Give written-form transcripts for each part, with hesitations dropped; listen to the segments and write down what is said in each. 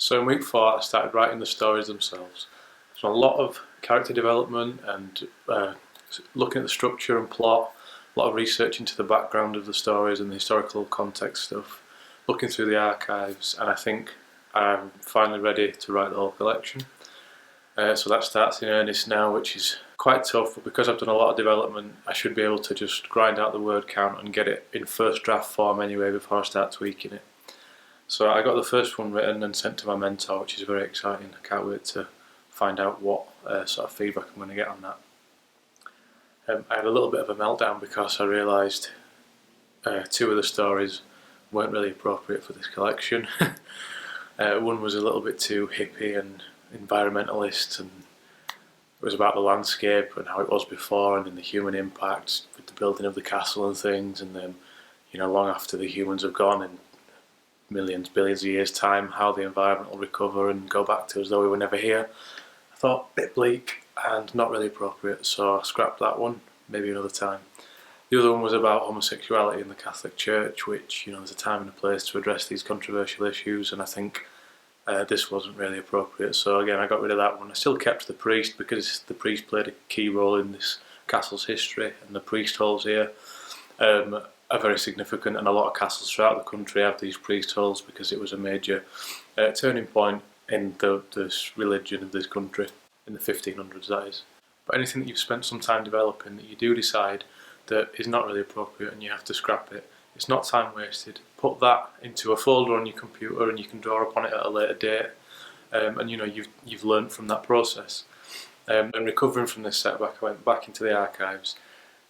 So in week 4 I started writing the stories themselves. So a lot of character development and looking at the structure and plot, a lot of research into the background of the stories and the historical context stuff, looking through the archives, and I think I'm finally ready to write the whole collection. So that starts in earnest now, which is quite tough, but because I've done a lot of development I should be able to just grind out the word count and get it in first draft form anyway before I start tweaking it. So I got the first one written and sent to my mentor, which is very exciting. I can't wait to find out what sort of feedback I'm going to get on that. I had a little bit of a meltdown because I realised 2 of the stories weren't really appropriate for this collection. One was a little bit too hippie and environmentalist, and it was about the landscape and how it was before and then the human impact with the building of the castle and things, and then, you know, long after the humans have gone and millions, billions of years time, how the environment will recover and go back to as though we were never here. I thought, a bit bleak and not really appropriate, so I scrapped that one, maybe another time. The other one was about homosexuality in the Catholic Church, which, you know, there's a time and a place to address these controversial issues, and I think this wasn't really appropriate, so again I got rid of that one. I still kept the priest because the priest played a key role in this castle's history, and the priest holes here are very significant, and a lot of castles throughout the country have these priest holes because it was a major turning point in this religion of this country, in the 1500s that is. But anything that you've spent some time developing that you do decide that is not really appropriate and you have to scrap it, it's not time wasted. Put that into a folder on your computer and you can draw upon it at a later date, and you know you've learned from that process. And recovering from this setback, I went back into the archives,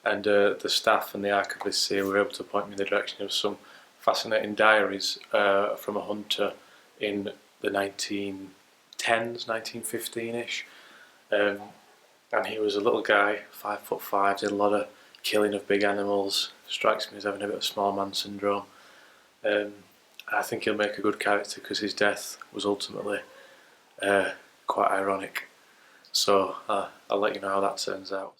and the staff and the archivists here were able to point me in the direction of some fascinating diaries from a hunter in the 1910s, 1915-ish. And he was a little guy, 5'5", did a lot of killing of big animals, strikes me as having a bit of small man syndrome. I think he'll make a good character because his death was ultimately quite ironic. So I'll let you know how that turns out.